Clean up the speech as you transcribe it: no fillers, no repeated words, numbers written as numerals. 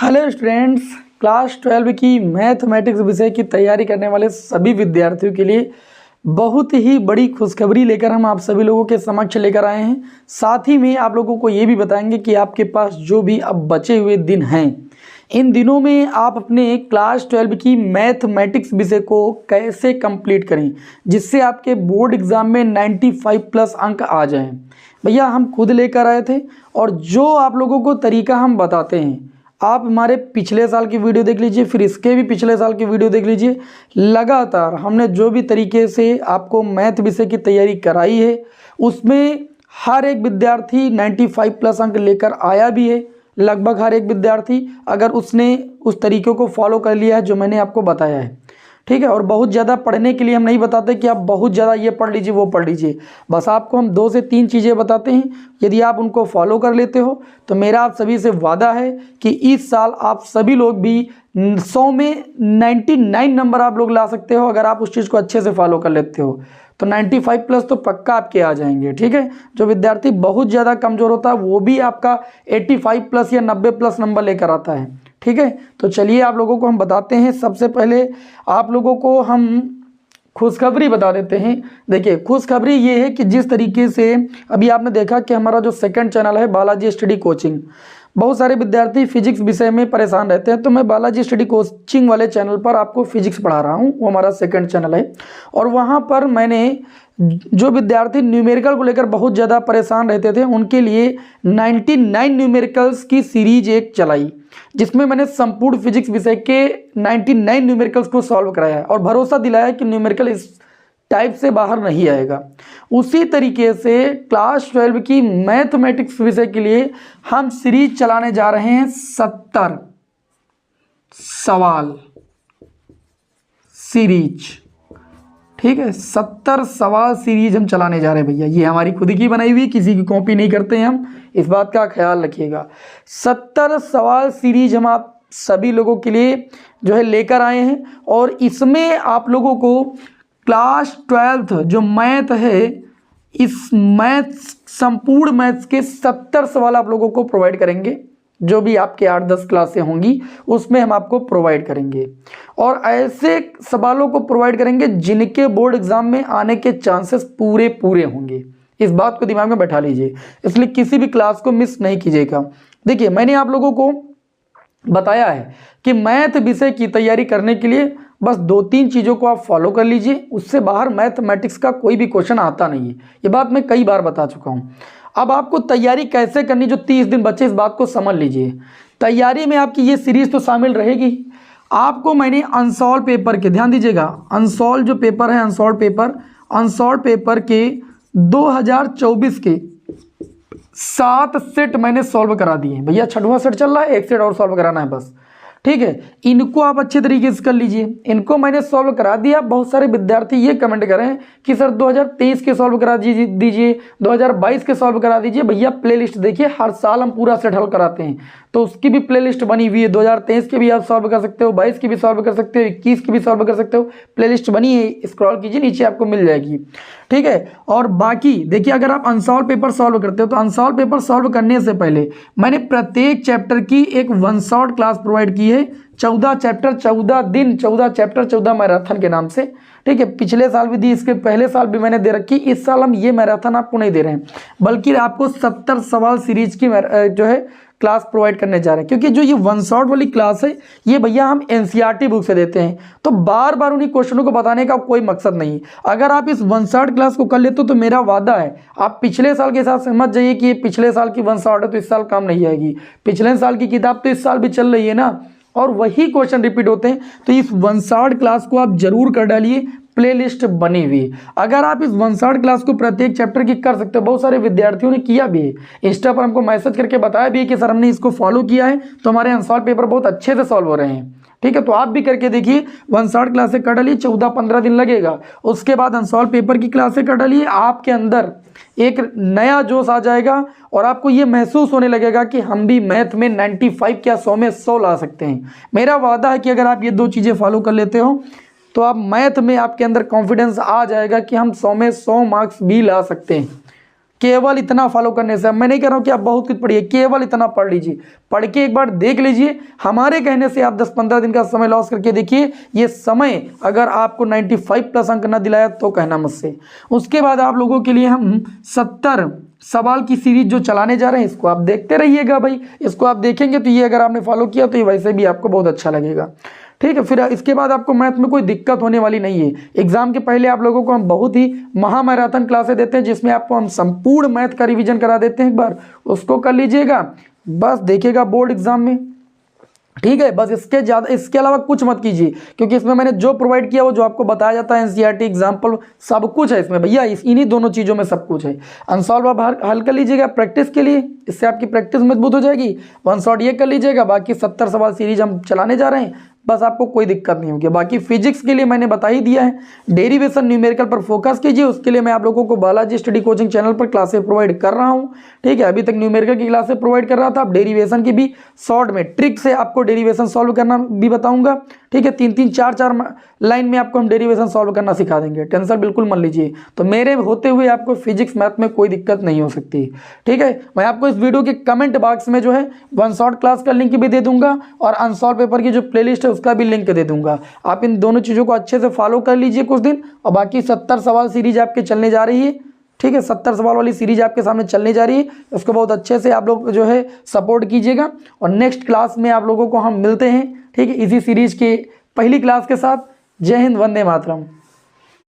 Hello students, class 12 की mathematics विषय की तैयारी करने वाले सभी विद्यार्थियों के लिए बहुत ही बड़ी खुशखबरी लेकर हम आप सभी लोगों के समक्ष लेकर आए हैं। साथ ही में आप लोगों को ये भी बताएंगे कि आपके पास जो भी अब बचे हुए दिन हैं, इन दिनों में आप अपने क्लास 12 की मैथमेटिक्स विषय को कैसे कंप्लीट करें जिससे आपके बोर्ड एग्ज़ाम में 95 प्लस अंक आ जाएं। भैया हम खुद लेकर आए थे और जो आप लोगों को तरीका हम बताते हैं, आप हमारे पिछले साल की वीडियो देख लीजिए, फिर इसके भी पिछले साल की वीडियो देख लीजिए। लगातार हमने जो भी तरीके से आपको मैथ विषय की तैयारी कराई है उसमें हर एक विद्यार्थी 95 प्लस अंक लेकर आया भी है। लगभग हर एक विद्यार्थी अगर उसने उस तरीक़ों को फॉलो कर लिया है जो मैंने आपको बताया है, ठीक है। और बहुत ज़्यादा पढ़ने के लिए हम नहीं बताते कि आप बहुत ज़्यादा ये पढ़ लीजिए वो पढ़ लीजिए, बस आपको हम 2 से 3 चीज़ें बताते हैं। यदि आप उनको फॉलो कर लेते हो तो मेरा आप सभी से वादा है कि इस साल आप सभी लोग भी 100 में 99 नंबर आप लोग ला सकते हो। अगर आप उस चीज़ को अच्छे से फॉलो कर लेते हो तो 95 प्लस तो पक्का आपके आ जाएंगे, ठीक है। जो विद्यार्थी बहुत ज़्यादा कमज़ोर होता है वो भी आपका 85 प्लस या 90 प्लस नंबर लेकर आता है, ठीक है। तो चलिए आप लोगों को हम बताते हैं। सबसे पहले आप लोगों को हम खुशखबरी बता देते हैं। देखिए, खुशखबरी ये है कि जिस तरीके से अभी आपने देखा कि हमारा जो सेकंड चैनल है बालाजी स्टडी कोचिंग, बहुत सारे विद्यार्थी फिजिक्स विषय में परेशान रहते हैं, तो मैं बालाजी स्टडी कोचिंग वाले चैनल पर आपको फिजिक्स पढ़ा रहा हूँ। वो हमारा सेकंड चैनल है और वहाँ पर मैंने जो विद्यार्थी न्यूमेरिकल को लेकर बहुत ज़्यादा परेशान रहते थे उनके लिए 99 न्यूमेरिकल्स की सीरीज एक चलाई, जिसमें मैंने संपूर्ण फिजिक्स विषय के 99 न्यूमेरिकल्स को सॉल्व कराया है और भरोसा दिलाया कि न्यूमेरिकल इस टाइप से बाहर नहीं आएगा। उसी तरीके से क्लास 12 की मैथमेटिक्स विषय के लिए हम सीरीज चलाने जा रहे हैं 70 सवाल सीरीज, ठीक है। 70 सवाल सीरीज हम चलाने जा रहे हैं भैया। ये हमारी खुद की बनाई हुई, किसी की कॉपी नहीं करते हैं हम, इस बात का ख्याल रखिएगा। 70 सवाल सीरीज हम आप सभी लोगों के लिए जो है लेकर आए हैं और इसमें आप लोगों को क्लास 12 जो मैथ है, इस मैथ संपूर्ण मैथ्स के 70 सवाल आप लोगों को प्रोवाइड करेंगे। जो भी आपके 8-10 क्लासें होंगी उसमें हम आपको प्रोवाइड करेंगे और ऐसे सवालों को प्रोवाइड करेंगे जिनके बोर्ड एग्जाम में आने के चांसेस पूरे होंगे। इस बात को दिमाग में बैठा लीजिए, इसलिए किसी भी क्लास को मिस नहीं कीजिएगा। देखिए, मैंने आप लोगों को बताया है कि मैथ विषय की तैयारी करने के लिए बस 2-3 चीज़ों को आप फॉलो कर लीजिए, उससे बाहर मैथमेटिक्स का कोई भी क्वेश्चन आता नहीं है। ये बात मैं कई बार बता चुका हूँ। अब आपको तैयारी कैसे करनी, जो 30 दिन बचे, इस बात को समझ लीजिए। तैयारी में आपकी ये सीरीज तो शामिल रहेगी। आपको मैंने अनसॉल्व पेपर के, ध्यान दीजिएगा, अनसॉल्व जो पेपर है, अनसॉल्व पेपर के 2024 के 7 सेट मैंने सॉल्व करा दिए भैया। 6वां सेट चल रहा है, 1 सेट और सॉल्व कराना है बस, ठीक है। इनको आप अच्छे तरीके से कर लीजिए। इनको मैंने सॉल्व करा दिया। बहुत सारे विद्यार्थी ये कमेंट करें कि सर 2023 के सॉल्व करा दीजिए, 2022 के सॉल्व करा दीजिए। भैया प्लेलिस्ट देखिए, हर साल हम पूरा सेट हल कराते हैं तो उसकी भी प्लेलिस्ट बनी हुई है। 2023 के भी आप सॉल्व कर सकते हो, 22 की भी सॉल्व कर सकते हो, 21 की भी सॉल्व कर सकते हो। प्लेलिस्ट बनी है, स्क्रॉल कीजिए नीचे आपको मिल जाएगी, ठीक है। और बाकी देखिए, अगर आप अनसॉल्व पेपर सॉल्व करते हो तो अनसॉल्व पेपर सॉल्व करने से पहले मैंने प्रत्येक चैप्टर की एक 1 शॉट क्लास प्रोवाइड की है। 14 चैप्टर 14 दिन, 14 चैप्टर 14 मैराथन के नाम से, ठीक है। पिछले साल भी दी, इसके पहले साल भी मैंने दे रखी। इस साल हम ये मैराथन आपको नहीं दे रहे हैं, बल्कि आपको 70 सवाल सीरीज की जो है क्लास प्रोवाइड करने जा रहे हैं। क्योंकि जो ये 1 शॉट वाली क्लास है ये भैया हम एनसीईआरटी बुक से देते हैं, तो बार बार उन्हीं क्वेश्चनों को बताने का कोई मकसद नहीं। अगर आप इस 1 शॉट क्लास को कर लेते हो तो मेरा वादा है आप पिछले साल के साथ समझ जाइए कि ये पिछले साल की 1 शॉट है तो इस साल काम नहीं आएगी। पिछले साल की किताब तो इस साल भी चल रही है ना, और वही क्वेश्चन रिपीट होते हैं। तो इस 1 शॉट क्लास को आप जरूर कर डालिए, प्लेलिस्ट बनी हुई। अगर आप इस 1 शॉट क्लास को प्रत्येक चैप्टर की कर सकते हो, बहुत सारे विद्यार्थियों ने किया भी है, इंस्टा पर हमको मैसेज करके बताया भी है कि सर हमने इसको फॉलो किया है तो हमारे अनसॉल्व पेपर बहुत अच्छे से सॉल्व हो रहे हैं, ठीक है। तो आप भी करके देखिए, 1 शॉट क्लासें कर डालिए, 14-15 दिन लगेगा। उसके बाद अनसॉल्व पेपर की क्लासें कर डालिए, आपके अंदर एक नया जोश आ जाएगा और आपको ये महसूस होने लगेगा कि हम भी मैथ में 95 क्या 100 में 100 ला सकते हैं। मेरा वादा है कि अगर आप ये 2 चीज़ें फॉलो कर लेते हो तो आप मैथ में आपके अंदर कॉन्फिडेंस आ जाएगा कि हम 100 में 100 मार्क्स भी ला सकते हैं। केवल इतना फॉलो करने से। मैं नहीं कह रहा हूँ कि आप बहुत कुछ पढ़िए, केवल इतना पढ़ लीजिए, पढ़ के एक बार देख लीजिए। हमारे कहने से आप 10-15 दिन का समय लॉस करके देखिए, ये समय अगर आपको 95 प्लस अंक ना दिलाया तो कहना मुझसे। उसके बाद आप लोगों के लिए हम 70 सवाल की सीरीज जो चलाने जा रहे हैं, इसको आप देखते रहिएगा भाई। इसको आप देखेंगे तो ये अगर आपने फॉलो किया तो ये वैसे भी आपको बहुत अच्छा लगेगा, ठीक है। फिर इसके बाद आपको मैथ में कोई दिक्कत होने वाली नहीं है। एग्जाम के पहले आप लोगों को हम बहुत ही महामैराथन क्लासेस देते हैं, जिसमें आपको हम संपूर्ण मैथ का रिवीजन करा देते हैं। एक बार उसको कर लीजिएगा, बस देखिएगा बोर्ड एग्जाम में, ठीक है। बस इसके अलावा कुछ मत कीजिए, क्योंकि इसमें मैंने जो प्रोवाइड किया वो जो आपको बताया जाता है एनसीईआरटी एग्जाम्पल सब कुछ है इसमें भैया। इन्हीं दोनों चीज़ों में सब कुछ है। अनसॉल्व आप हल कर लीजिएगा प्रैक्टिस के लिए, इससे आपकी प्रैक्टिस मजबूत हो जाएगी। वन शॉट ये कर लीजिएगा, बाकी 70 सवाल सीरीज हम चलाने जा रहे हैं, बस आपको कोई दिक्कत नहीं होगी। बाकी फिजिक्स के लिए मैंने बता ही दिया है, डेरिवेशन न्यूमेरिकल पर फोकस कीजिए। उसके लिए मैं आप लोगों को बालाजी स्टडी कोचिंग चैनल पर क्लासेस प्रोवाइड कर रहा हूं, ठीक है। अभी तक न्यूमेरिकल की क्लासेस प्रोवाइड कर रहा था, अब डेरिवेशन की भी शॉर्ट में ट्रिक से आपको डेरिवेशन सॉल्व करना भी बताऊंगा, ठीक है। 3-3 4-4 लाइन में आपको हम डेरिवेशन सॉल्व करना सिखा देंगे, टेंशन बिल्कुल मत लीजिए। तो मेरे होते हुए आपको फिजिक्स मैथ में कोई दिक्कत नहीं हो सकती, ठीक है। मैं आपको इस वीडियो के कमेंट बॉक्स में जो है वन शॉट क्लास का लिंक भी दे दूंगा, और अनसॉल्व पेपर की जो प्लेलिस्ट है उसका भी लिंक दे दूंगा। आप इन दोनों चीज़ों को अच्छे से फॉलो कर लीजिए कुछ दिन, और बाकी 70 सवाल सीरीज आपके चलने जा रही है, ठीक है। 70 सवाल वाली सीरीज आपके सामने चलने जा रही है, उसको बहुत अच्छे से आप लोग जो है सपोर्ट कीजिएगा। और नेक्स्ट क्लास में आप लोगों को हम मिलते हैं, ठीक है, इसी सीरीज के पहली क्लास के साथ। जय हिंद, वंदे मातरम।